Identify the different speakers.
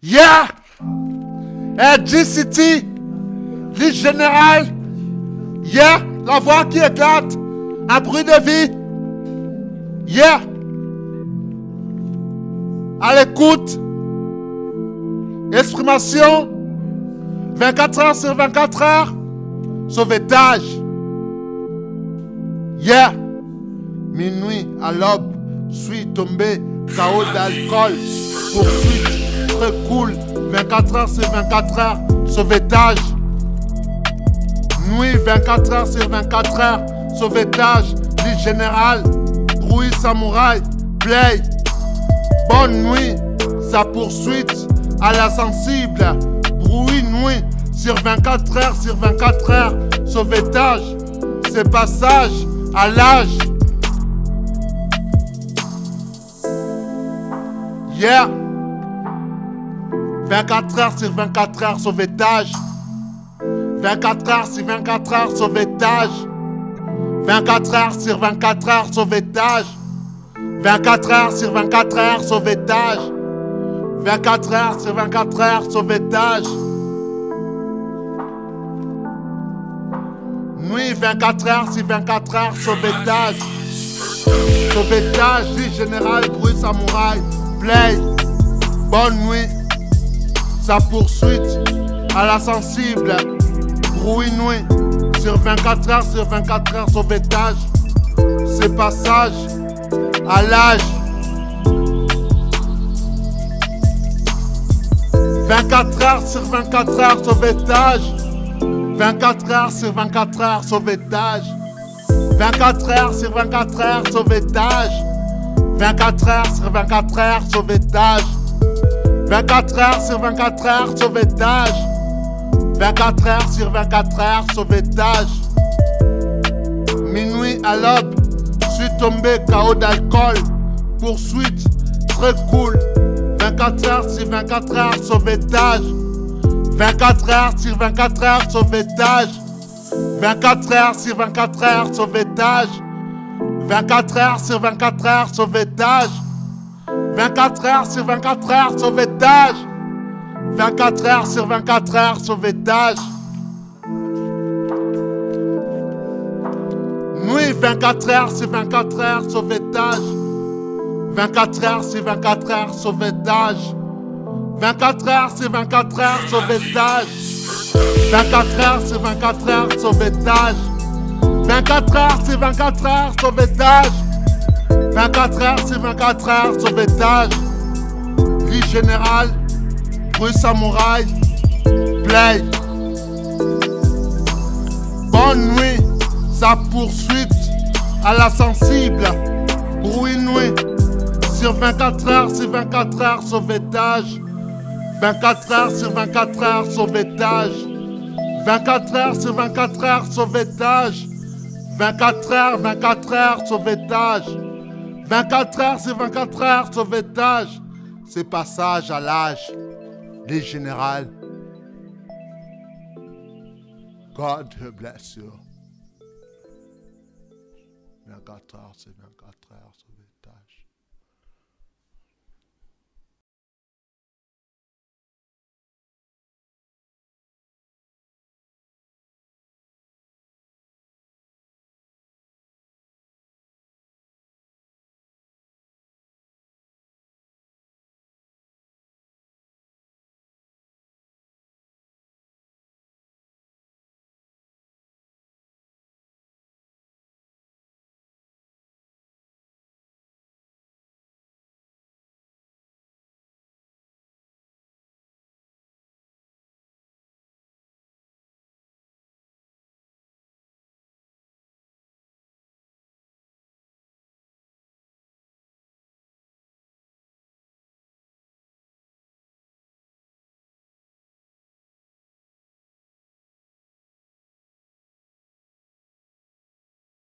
Speaker 1: Yeah! GCT, l'île générale. Yeah! La voix qui éclate. Un bruit de vie. Yeah! À l'écoute. Exprimation. 24 heures sur 24 heures. Sauvetage. Yeah! Minuit à l'aube. Suis tombé. KO d'alcool. Poursuite. Très cool. 24 heures sur 24 heures. Sauvetage. Nuit 24 heures sur 24 heures. Sauvetage. L'île générale. Bruit samouraï. Play. Bonne nuit. Sa poursuite à la sensible. Bruit nuit sur 24 heures sur 24 heures. Sauvetage. C'est passage à l'âge. Yeah. 24 heures sur 24 heures. Sauvetage. 24 heures sur 24 heures. Sauvetage. 24 heures sur 24 heures. Sauvetage. 24 heures sur 24 heures. Sauvetage. 24 heures sur 24 heures. Sauvetage. Nuit 24 heures sur 24 heures. Sauvetage. Sauvetage. L'île générale. Bruit samouraï. Play. Bonne nuit. Sa poursuite à la sensible. Bruit nuit sur 24 heures sur 24 heures. Sauvetage. C'est passage à l'âge. 24 heures sur 24 heures. Sauvetage. 24 heures sur 24 heures. Sauvetage. 24 heures sur 24 heures. Sauvetage. 24 heures sur 24 heures. Sauvetage. 24 heures sur 24 heures. Sauvetage. 24 heures sur 24 heures. Sauvetage. Minuit à l'aube. Suis tombé KO d'alcool. Poursuite. Très cool. 24 heures sur 24 heures. Sauvetage. 24 heures sur 24 heures. Sauvetage. 24 heures sur 24 heures. Sauvetage. 24 heures sur 24 heures. Sauvetage. 24 heures sur 24 heures. Sauvetage. 24 heures sur 24 heures. Sauvetage. Nuit 24 heures sur 24 heures. Sauvetage. 24 heures sur 24 heures. Sauvetage. 24 heures sur 24 heures. Sauvetage. 24 heures sur 24 heures. Sauvetage. 24 heures sur 24 heures. Sauvetage. 24 heures sur 24 heures. Sauvetage. L'île générale. Bruit samouraï. Play. Bonne nuit. Sa poursuite à la sensible. Bruit nuit sur 24 heures sur 24 heures. Sauvetage. 24 heures sur 24 heures. Sauvetage. 24 heures sur 24 heures. Sauvetage. 24 heures, 24 heures. Sauvetage. 24 heures sur 24 heures. Sauvetage. C'est passage à l'âge. Les générales. God bless you. 24 heures, c'est 24.